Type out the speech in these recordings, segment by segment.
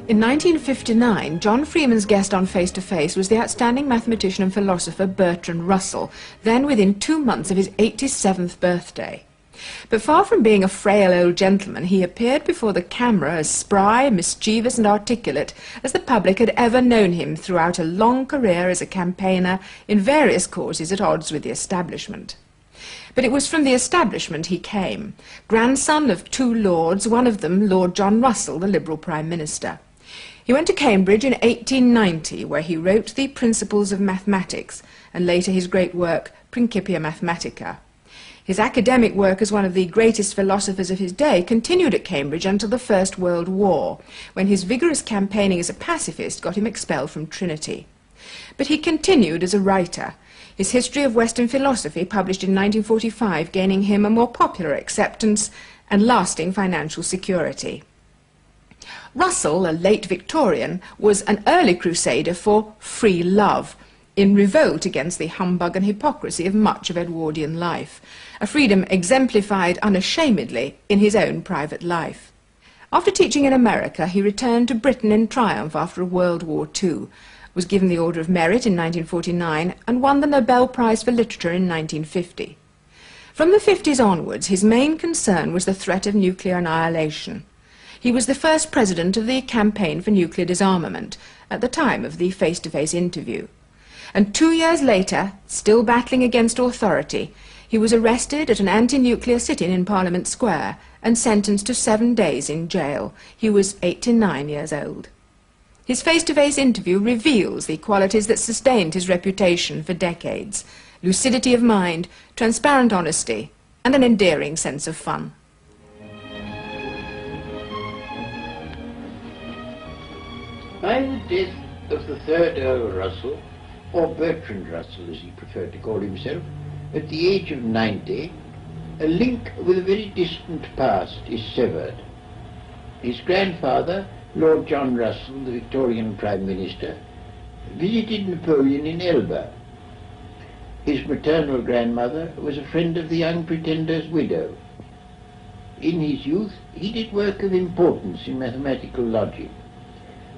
In 1959, John Freeman's guest on Face to Face was the outstanding mathematician and philosopher Bertrand Russell, then within 2 months of his 87th birthday. But far from being a frail old gentleman, he appeared before the camera as spry, mischievous and articulate as the public had ever known him throughout a long career as a campaigner in various causes at odds with the establishment. But it was from the establishment he came, grandson of 2 lords, one of them Lord John Russell, the Liberal Prime Minister. He went to Cambridge in 1890, where he wrote the Principles of Mathematics, and later his great work, Principia Mathematica. His academic work as one of the greatest philosophers of his day continued at Cambridge until the First World War, when his vigorous campaigning as a pacifist got him expelled from Trinity. But he continued as a writer, his History of Western Philosophy, published in 1945, gaining him a more popular acceptance and lasting financial security. Russell, a late Victorian, was an early crusader for free love, in revolt against the humbug and hypocrisy of much of Edwardian life, a freedom exemplified unashamedly in his own private life. After teaching in America, he returned to Britain in triumph after World War II, was given the Order of Merit in 1949, and won the Nobel Prize for Literature in 1950. From the 50s onwards, his main concern was the threat of nuclear annihilation. He was the first president of the Campaign for Nuclear Disarmament at the time of the face-to-face interview. And 2 years later, still battling against authority, he was arrested at an anti-nuclear sit-in in Parliament Square and sentenced to 7 days in jail. He was 89 years old. His face-to-face interview reveals the qualities that sustained his reputation for decades: lucidity of mind, transparent honesty, and an endearing sense of fun. By the death of the 3rd Earl Russell, or Bertrand Russell as he preferred to call himself, at the age of 90, a link with a very distant past is severed. His grandfather, Lord John Russell, the Victorian Prime Minister, visited Napoleon in Elba. His maternal grandmother was a friend of the young Pretender's widow. In his youth, he did work of importance in mathematical logic,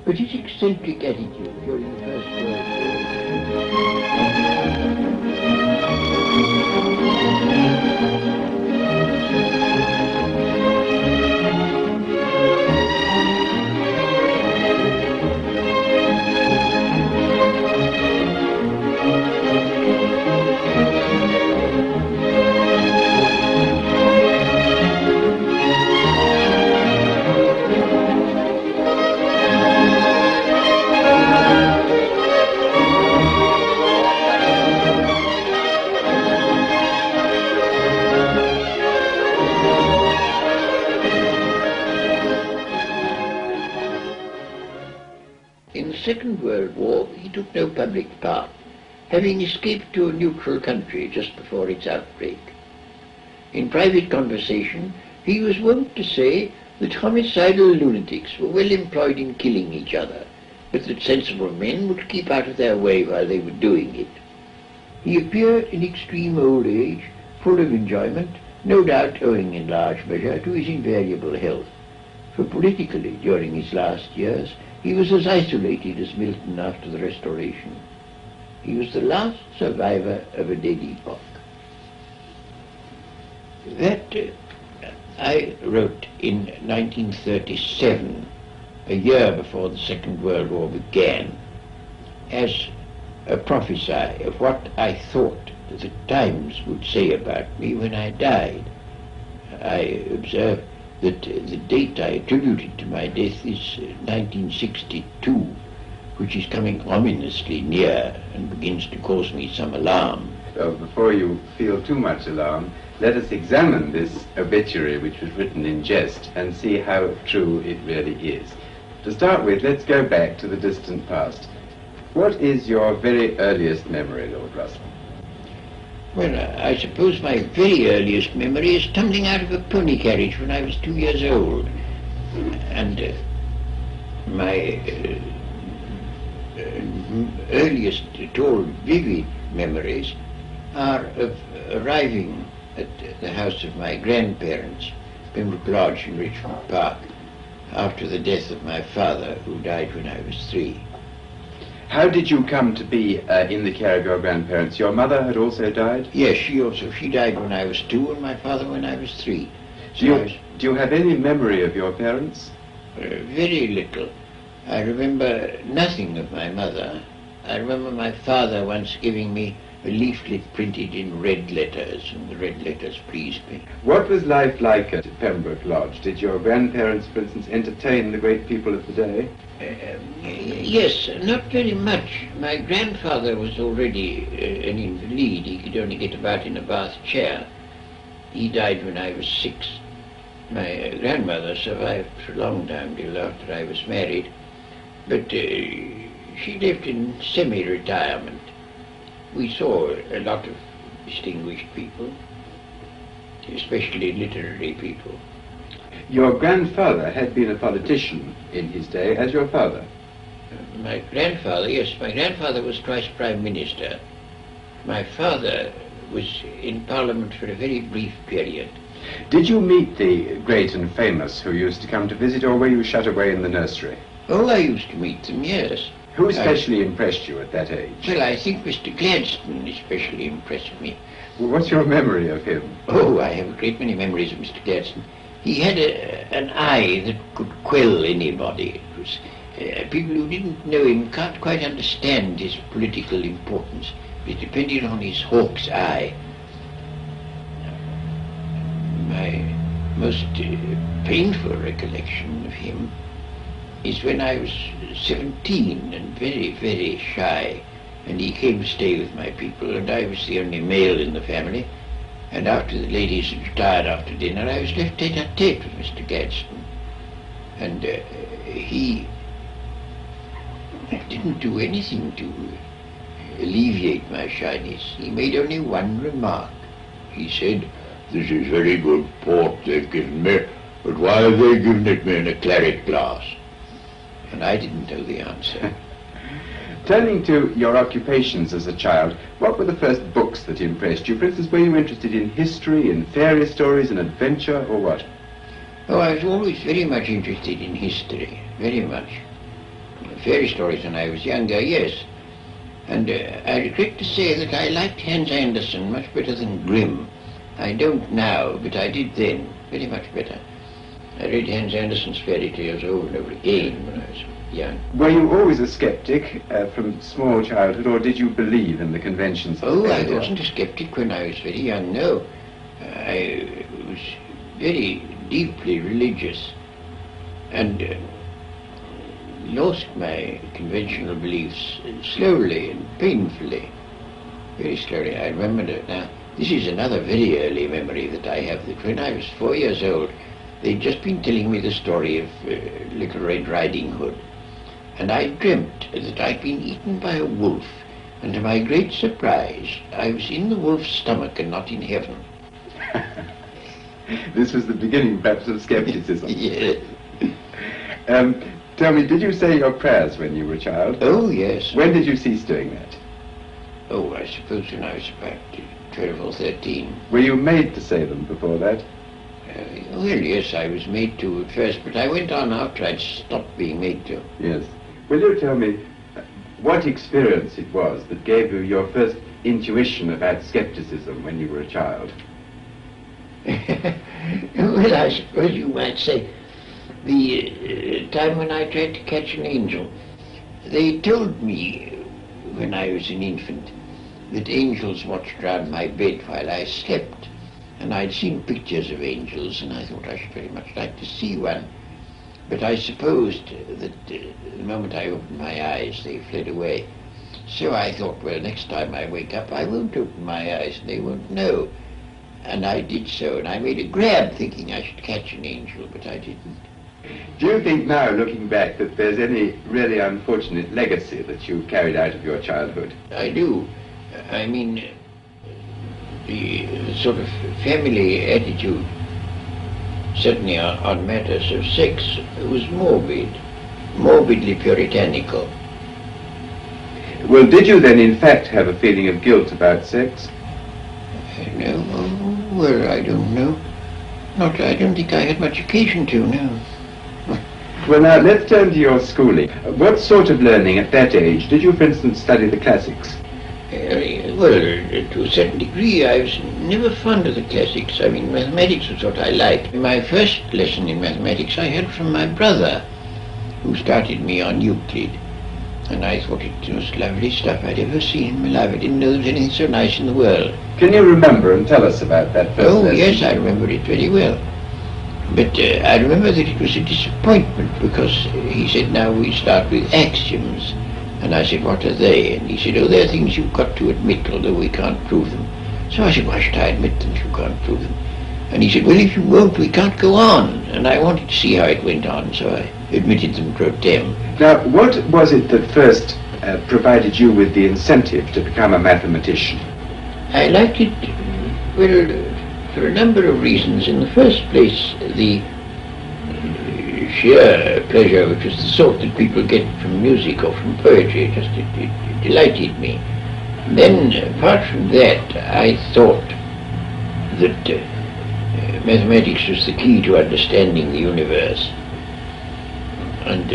but his eccentric attitude during the First World War Second World War, he took no public part, having escaped to a neutral country just before its outbreak. In private conversation, he was wont to say that homicidal lunatics were well employed in killing each other, but that sensible men would keep out of their way while they were doing it. He appeared in extreme old age, full of enjoyment, no doubt owing in large measure to his invariable health, for politically, during his last years, he was as isolated as Milton after the Restoration. He was the last survivor of a dead epoch. That I wrote in 1937, a year before the Second World War began, as a prophecy of what I thought the Times would say about me when I died. I observe that the date I attributed to my death is 1962, which is coming ominously near and begins to cause me some alarm. So before you feel too much alarm, let us examine this obituary which was written in jest and see how true it really is. To start with, let's go back to the distant past. What is your very earliest memory, Lord Russell? Well, I suppose my very earliest memory is tumbling out of a pony carriage when I was 2 years old. And my earliest at all vivid memories are of arriving at the house of my grandparents, Pembroke Lodge in Richmond Park, after the death of my father, who died when I was 3. How did you come to be in the care of your grandparents? Your mother had also died? Yes, she died when I was 2 and my father when I was 3. So Do you have any memory of your parents? Very little. I remember nothing of my mother. I remember my father once giving me a leaflet printed in red letters, and the red letters pleased me. What was life like at Pembroke Lodge? Did your grandparents, for instance, entertain the great people of the day? Yes, not very much. My grandfather was already an invalid. He could only get about in a bath chair. He died when I was 6. My grandmother survived for a long time till after I was married, but she lived in semi-retirement. We saw a lot of distinguished people, especially literary people. Your grandfather had been a politician in his day, as your father. My grandfather, yes, my grandfather was twice Prime Minister. My father was in Parliament for a very brief period. Did you meet the great and famous who used to come to visit, or were you shut away in the nursery? Oh, I used to meet them, yes. Who especially impressed you at that age? Well, I think Mr. Gladstone especially impressed me. Well, what's your memory of him? Oh, I have a great many memories of Mr. Gladstone. He had an eye that could quell anybody. It was, people who didn't know him can't quite understand his political importance. It depended on his hawk's eye. My most painful recollection of him is when I was 17 and very, very shy, and he came to stay with my people, and I was the only male in the family, and after the ladies had retired after dinner, I was left tete-a-tete with Mr. Gladstone, and he didn't do anything to alleviate my shyness. He made only one remark. He said, "This is very good port they've given me, but why have they given it me in a claret glass?" And I didn't know the answer. Turning to your occupations as a child, what were the first books that impressed you? For instance, were you interested in history, in fairy stories, in adventure, or what? Oh, I was always very much interested in history, very much. Fairy stories when I was younger, yes. And I regret to say that I liked Hans Andersen much better than Grimm. I don't now, but I did then, very much better. I read Hans Andersen's fairy tales over and over again when I was young. Were you always a skeptic from small childhood, or did you believe in the conventions of Oh, fairy I tale? wasn't a skeptic when I was very young, no. I was very deeply religious and lost my conventional beliefs slowly and painfully, very slowly. I remember it now. This is another very early memory that I have, that when I was 4 years old, they'd just been telling me the story of Little Red Riding Hood, and I dreamt that I'd been eaten by a wolf, and to my great surprise, I was in the wolf's stomach and not in heaven. This was the beginning, perhaps, of skepticism. Yes. Tell me, did you say your prayers when you were a child? Oh, yes. When did you cease doing that? Oh, I suppose when I was about 12 or 13. Were you made to say them before that? Well, yes, I was made to at first, but I went on after I'd stopped being made to. Yes. Will you tell me what experience it was that gave you your first intuition about skepticism when you were a child? Well, I suppose you might say the time when I tried to catch an angel. They told me when I was an infant that angels watched round my bed while I slept. And I'd seen pictures of angels, and I thought I should very much like to see one. But I supposed that the moment I opened my eyes, they fled away. So I thought, well, next time I wake up, I won't open my eyes, and they won't know. And I did so, and I made a grab thinking I should catch an angel, but I didn't. Do you think now, looking back, that there's any really unfortunate legacy that you carried out of your childhood? I do. I mean, the sort of family attitude, certainly on matters of sex, was morbidly puritanical. Well, did you then in fact have a feeling of guilt about sex? No, well, I don't know. I don't think I had much occasion to, no. Well, now, let's turn to your schooling. What sort of learning at that age? Did you, for instance, study the classics? Well, to a certain degree, I was never fond of the classics. I mean, mathematics was what I liked. My first lesson in mathematics I had from my brother, who started me on Euclid. And I thought it was the most lovely stuff I'd ever seen in my life. I didn't know there was anything so nice in the world. Can you remember and tell us about that first lesson? Yes, I remember it very well. But I remember that it was a disappointment because he said, now we start with axioms. And I said, what are they? And he said, oh, they're things you've got to admit, although we can't prove them. So I said, why should I admit them if you can't prove them? And he said, well, if you won't, we can't go on. And I wanted to see how it went on, so I admitted them pro tem. Now, what was it that first provided you with the incentive to become a mathematician? I liked it, well, for a number of reasons. In the first place, the sheer pleasure, which was the sort that people get from music or from poetry, it delighted me. Then, apart from that, I thought that mathematics was the key to understanding the universe. And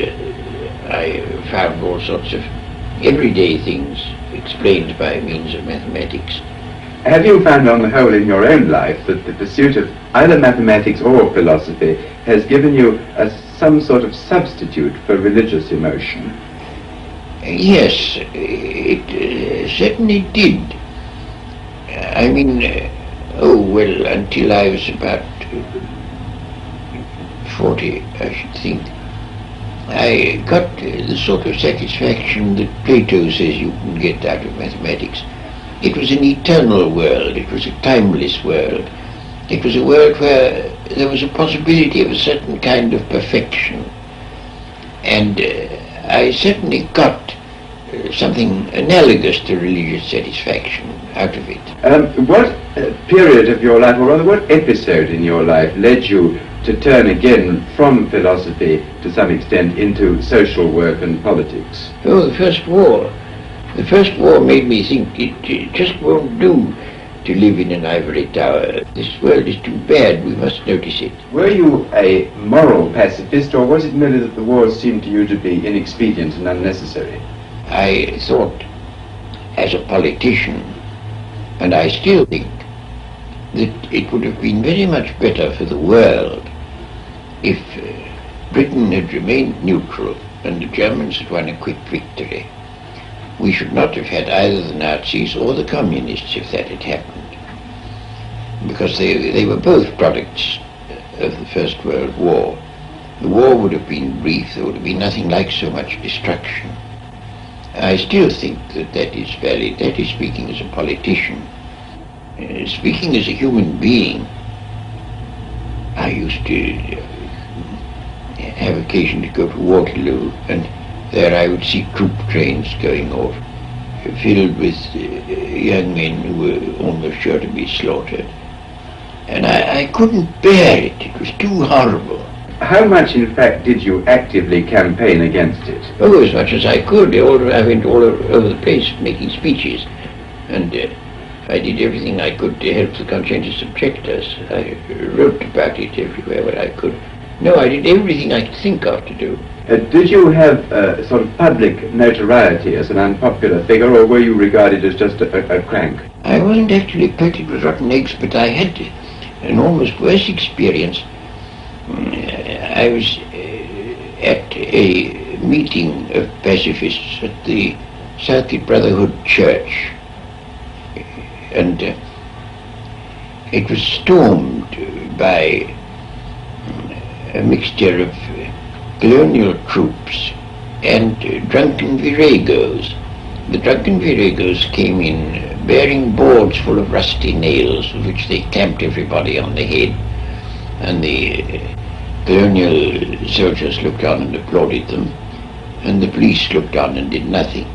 I found all sorts of everyday things explained by means of mathematics. Have you found on the whole in your own life that the pursuit of either mathematics or philosophy has given you some sort of substitute for religious emotion? Yes, it certainly did. I mean, until I was about 40, I should think, I got the sort of satisfaction that Plato says you can get out of mathematics. It was an eternal world, it was a timeless world. It was a world where there was a possibility of a certain kind of perfection. And I certainly got something analogous to religious satisfaction out of it. What period of your life, or rather what episode in your life, led you to turn again from philosophy to some extent into social work and politics? Oh, the First War. The First War made me think it just won't do to live in an ivory tower. This world is too bad, we must notice it. Were you a moral pacifist, or was it merely that the wars seemed to you to be inexpedient and unnecessary? I thought, as a politician, and I still think, that it would have been very much better for the world if Britain had remained neutral and the Germans had won a quick victory. We should not have had either the Nazis or the communists if that had happened, because they were both products of the First World War. The war would have been brief, there would have been nothing like so much destruction. I still think that that is valid. That is speaking as a politician. Speaking as a human being, I used to have occasion to go to Waterloo, and there I would see troop trains going off, filled with young men who were almost sure to be slaughtered. And I couldn't bear it. It was too horrible. How much, in fact, did you actively campaign against it? Oh, as much as I could. I went all over the place making speeches, and I did everything I could to help the conscientious objectors. I wrote about it everywhere where I could. No, I did everything I could think of to do. Did you have sort of public notoriety as an unpopular figure, or were you regarded as just a crank? I wasn't actually pelted with rotten eggs, but I had an almost worse experience. I was at a meeting of pacifists at the Southgate Brotherhood Church, and it was stormed by a mixture of colonial troops and drunken viragos. The drunken viragos came in bearing boards full of rusty nails with which they clamped everybody on the head, and the colonial soldiers looked on and applauded them, and the police looked on and did nothing.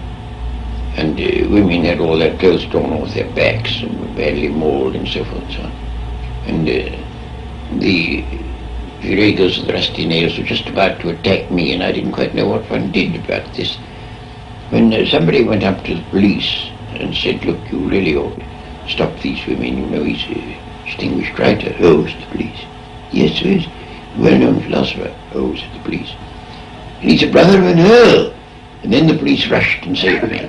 And women had all their clothes torn off their backs and were badly mauled and so forth and so on. And the viragos and the rusty nails were just about to attack me, and I didn't quite know what one did about this, when somebody went up to the police and said, look, you really ought to stop these women, you know, he's a distinguished writer. Oh, said the police. Yes, so he's a well-known philosopher. Oh, said the police. and he's a brother of an earl. And then the police rushed and saved me.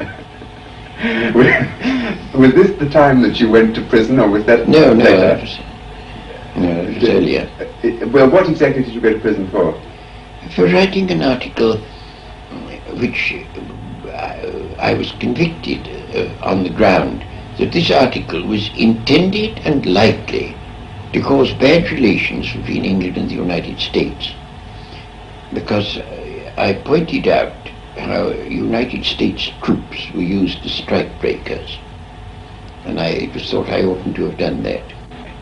Was this the time that you went to prison, or was that No, later? it was earlier. Well, what exactly did you go to prison for? For writing an article which I was convicted on the ground that this article was intended and likely to cause bad relations between England and the United States, because I pointed out how United States troops were used as strike breakers, and it was thought I oughtn't to have done that.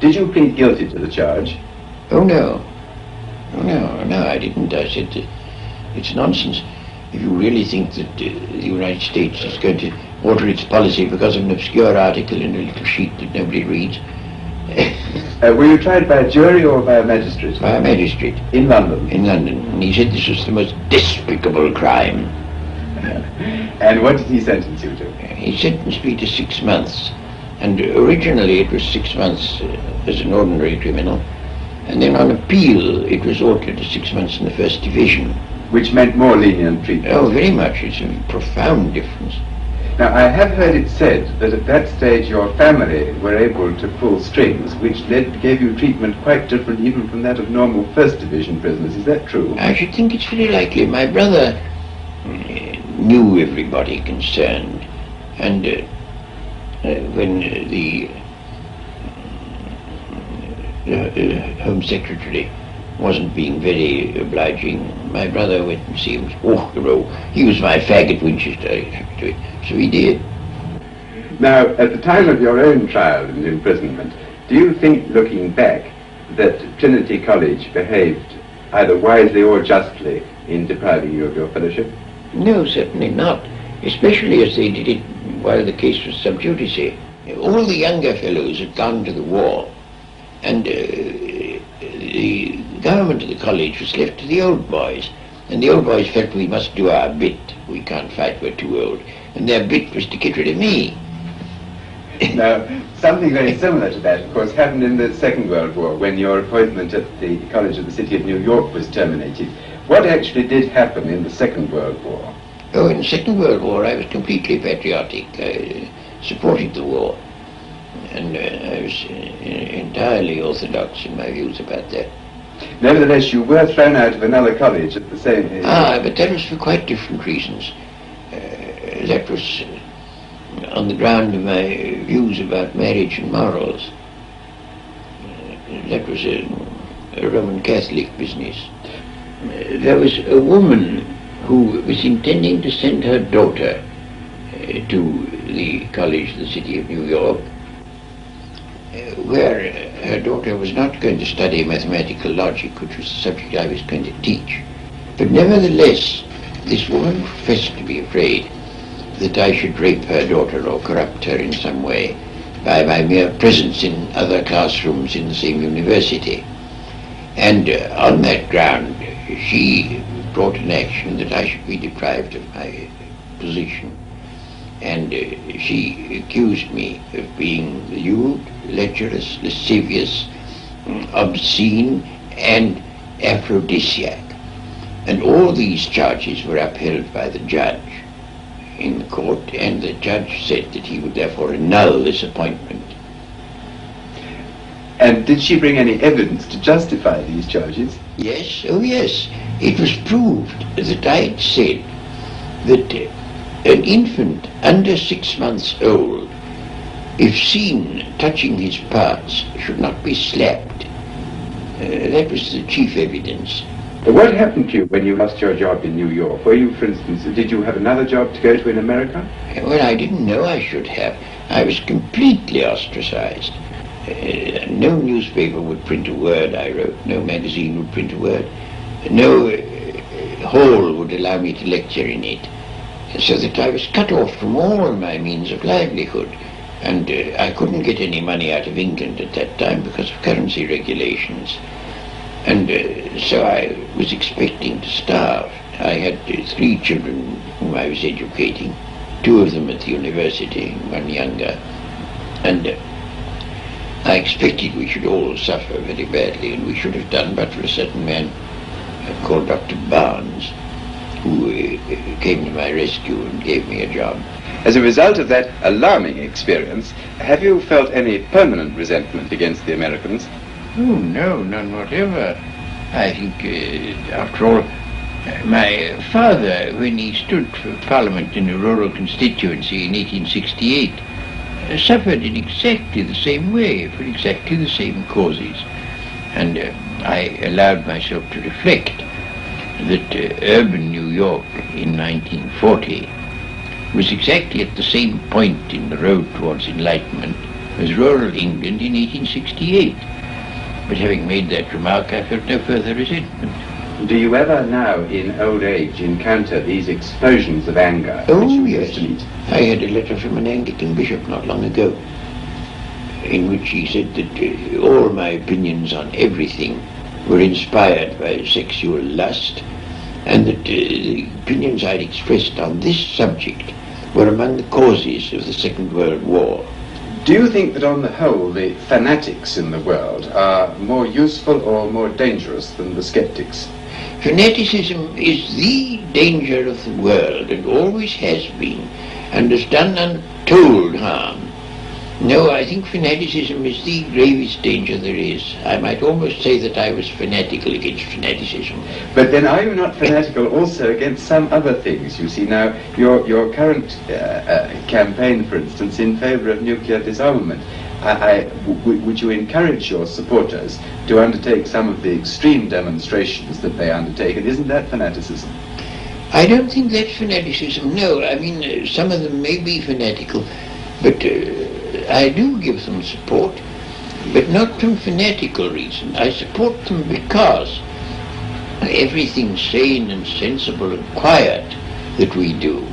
Did you plead guilty to the charge? Oh no, I didn't. I said that it's nonsense. If you really think that the United States is going to alter its policy because of an obscure article in a little sheet that nobody reads. Were you tried by a jury or by a magistrate? By a magistrate. In London? In London. And he said this was the most despicable crime. And what did he sentence you to? He sentenced me to 6 months. And originally it was 6 months as an ordinary criminal. And then on appeal it was altered to 6 months in the first division. Which meant more lenient treatment? Oh, very much. It's a profound difference. Now, I have heard it said that at that stage your family were able to pull strings, which gave you treatment quite different even from that of normal first division prisoners. Is that true? I should think it's very likely. My brother knew everybody concerned, and when the Home Secretary wasn't being very obliging, my brother went and see him. He was my fag at Winchester, so he did. Now, at the time of your own trial and imprisonment, do you think, looking back, that Trinity College behaved either wisely or justly in depriving you of your fellowship? No, certainly not, especially as they did it while the case was sub judice. All the younger fellows had gone to the war, and the government of the college was left to the old boys, and the old boys felt we must do our bit. We can't fight, we're too old. And their bit was to get rid of me. Now, something very similar to that, of course, happened in the Second World War, when your appointment at the College of the City of New York was terminated. What actually did happen in the Second World War? Oh, in the Second World War I was completely patriotic. I supported the war, and I was entirely orthodox in my views about that. Nevertheless, you were thrown out of another college at the same age. But that was for quite different reasons. That was on the ground of my views about marriage and morals. That was a Roman Catholic business. There was a woman who was intending to send her daughter to the College of the City of New York, where her daughter was not going to study mathematical logic, which was the subject I was going to teach. But nevertheless, this woman professed to be afraid that I should rape her daughter or corrupt her in some way by my mere presence in other classrooms in the same university. And on that ground, she brought an action that I should be deprived of my position. And she accused me of being lewd, lecherous, lascivious, obscene, and aphrodisiac. And all these charges were upheld by the judge in the court, and the judge said that he would therefore annul this appointment. And did she bring any evidence to justify these charges? Yes, oh yes. It was proved that I had said that an infant under 6 months old, if seen touching his parts, should not be slapped. That was the chief evidence. But what happened to you when you lost your job in New York? Were you, for instance, did you have another job to go to in America? Well, I didn't know I should have. I was completely ostracized. No newspaper would print a word I wrote. No magazine would print a word. No hall would allow me to lecture in it. So that I was cut off from all my means of livelihood. And I couldn't get any money out of England at that time because of currency regulations. And so I was expecting to starve. I had 3 children whom I was educating, 2 of them at the university, 1 younger. And I expected we should all suffer very badly, and we should have done but for a certain man called Dr. Barnes, who came to my rescue and gave me a job. As a result of that alarming experience, have you felt any permanent resentment against the Americans? Oh, no, none whatever. I think, after all, my father, when he stood for Parliament in a rural constituency in 1868, suffered in exactly the same way, for exactly the same causes. And I allowed myself to reflect that urban New York in 1940 was exactly at the same point in the road towards enlightenment as rural England in 1868. But having made that remark, I felt no further resentment. Do you ever now, in old age, encounter these explosions of anger? Oh, yes. I had a letter from an Anglican bishop not long ago, in which he said that all my opinions on everything were inspired by sexual lust, and that the opinions I'd expressed on this subject were among the causes of the Second World War. Do you think that on the whole the fanatics in the world are more useful or more dangerous than the skeptics? Fanaticism is the danger of the world and always has been, and has done untold harm. No, I think fanaticism is the gravest danger there is. I might almost say that I was fanatical against fanaticism. But then are you not fanatical also against some other things? You see now, your current campaign, for instance, in favour of nuclear disarmament, would you encourage your supporters to undertake some of the extreme demonstrations that they undertake, and isn't that fanaticism? I don't think that's fanaticism, no. I mean, some of them may be fanatical, but I do give them support, but not from fanatical reason. I support them because everything sane and sensible and quiet that we do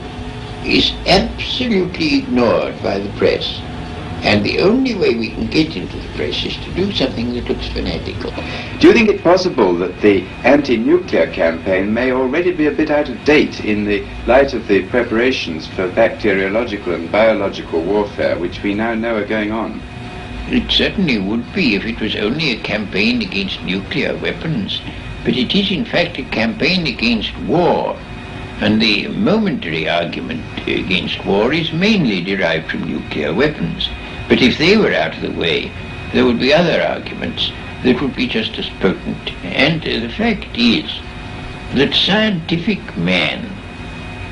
is absolutely ignored by the press. And the only way we can get into the press is to do something that looks fanatical. Do you think it possible that the anti-nuclear campaign may already be a bit out of date in the light of the preparations for bacteriological and biological warfare which we now know are going on? It certainly would be if it was only a campaign against nuclear weapons. But it is in fact a campaign against war. And the momentary argument against war is mainly derived from nuclear weapons. But if they were out of the way, there would be other arguments that would be just as potent. And the fact is that scientific man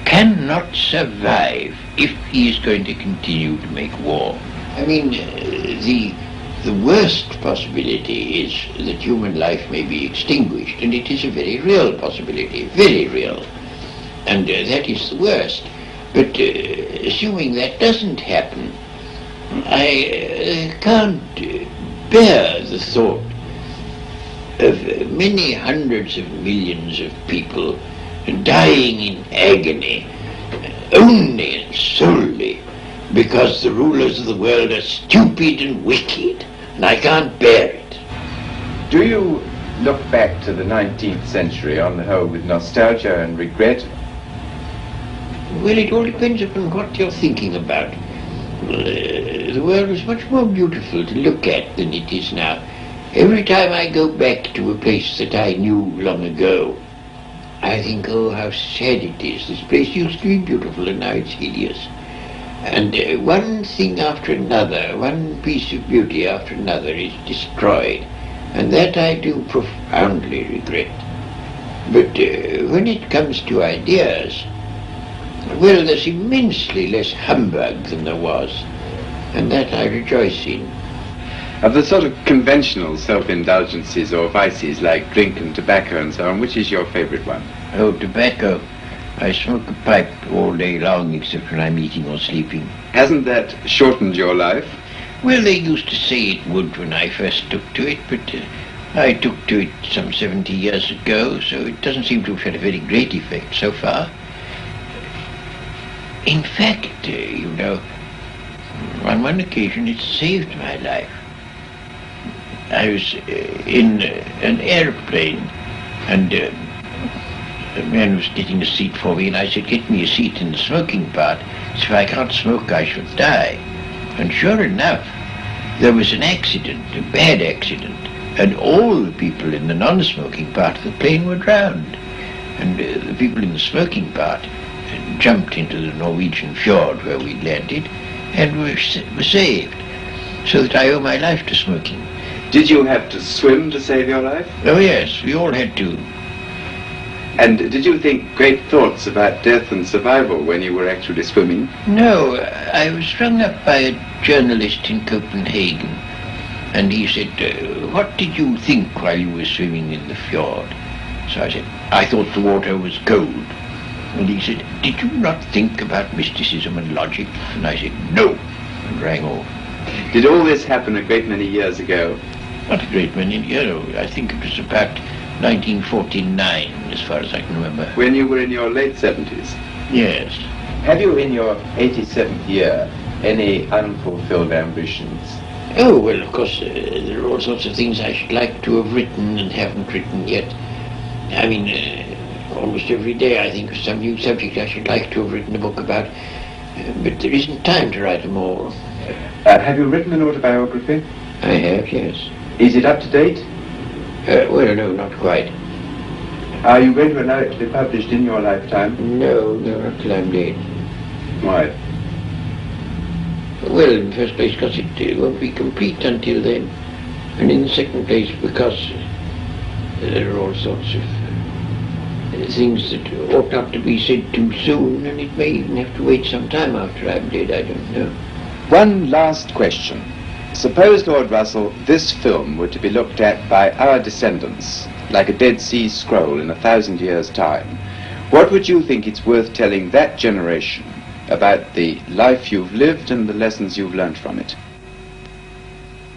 cannot survive if he is going to continue to make war. I mean, the worst possibility is that human life may be extinguished, and it is a very real possibility, very real. And that is the worst. But assuming that doesn't happen, I can't bear the thought of many hundreds of millions of people dying in agony only and solely because the rulers of the world are stupid and wicked, and I can't bear it. Do you look back to the 19th century on the whole with nostalgia and regret? Well, it all depends upon what you're thinking about. The world was much more beautiful to look at than it is now. Every time I go back to a place that I knew long ago, I think, oh, how sad it is. This place used to be beautiful and now it's hideous. And one thing after another, one piece of beauty after another is destroyed. And that I do profoundly regret. But when it comes to ideas, well, there's immensely less humbug than there was, and that I rejoice in. Of the sort of conventional self-indulgences or vices like drink and tobacco and so on, which is your favourite one? Oh, tobacco. I smoke a pipe all day long except when I'm eating or sleeping. Hasn't that shortened your life? Well, they used to say it would when I first took to it, but I took to it some 70 years ago, so it doesn't seem to have had a very great effect so far. In fact, you know, on one occasion it saved my life. I was in an airplane, and a man was getting a seat for me, and I said, get me a seat in the smoking part, so if I can't smoke I shall die. And sure enough, there was an accident, a bad accident, and all the people in the non-smoking part of the plane were drowned. and the people in the smoking part jumped into the Norwegian fjord where we landed and were saved, so that I owe my life to smoking. Did you have to swim to save your life? Oh yes, we all had to. And did you think great thoughts about death and survival when you were actually swimming? No, I was strung up by a journalist in Copenhagen, and he said, what did you think while you were swimming in the fjord? So I said, I thought the water was cold. And he said, did you not think about mysticism and logic? And I said, no, and rang off. Did all this happen a great many years ago? Not a great many, I think it was about 1949, as far as I can remember. When you were in your late 70s? Yes. Have you, in your 87th year, any unfulfilled ambitions? Oh, well, of course, there are all sorts of things I should like to have written and haven't written yet. I mean, almost every day I think of some new subject I should like to have written a book about, but there isn't time to write them all. Have you written an autobiography? I have, yes. Is it up to date? Well, no, not quite. Are you going to allow it to be published in your lifetime? No, not till I'm dead. Why? Well, in the first place, because it won't be complete until then. And in the second place, because there are all sorts of things that ought not to be said too soon, and it may even have to wait some time after I'm dead, I don't know. One last question. Suppose, Lord Russell, this film were to be looked at by our descendants, like a Dead Sea Scroll in 1,000 years' time. What would you think it's worth telling that generation about the life you've lived and the lessons you've learnt from it?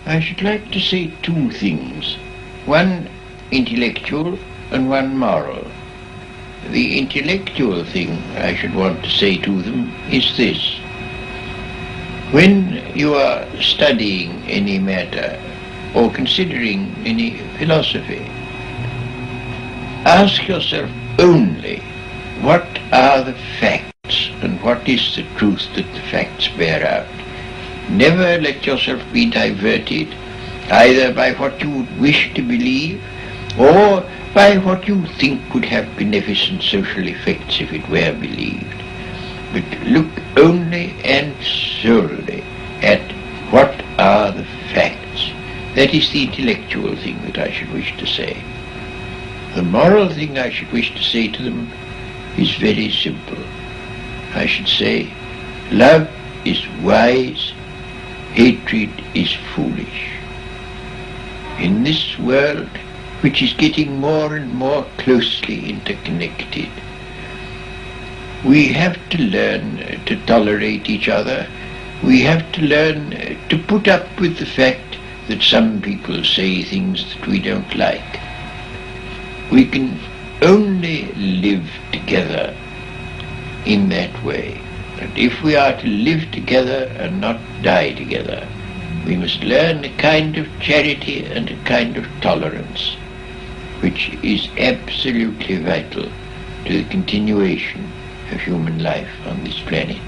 I should like to say two things. One intellectual and one moral. The intellectual thing I should want to say to them is this. When you are studying any matter or considering any philosophy, ask yourself only what are the facts and what is the truth that the facts bear out. Never let yourself be diverted either by what you would wish to believe or by what you think would have beneficent social effects if it were believed. But look only and solely at what are the facts. That is the intellectual thing that I should wish to say. The moral thing I should wish to say to them is very simple. I should say, love is wise, hatred is foolish. In this world, which is getting more and more closely interconnected, we have to learn to tolerate each other. We have to learn to put up with the fact that some people say things that we don't like. We can only live together in that way. And if we are to live together and not die together, we must learn a kind of charity and a kind of tolerance, which is absolutely vital to the continuation of human life on this planet.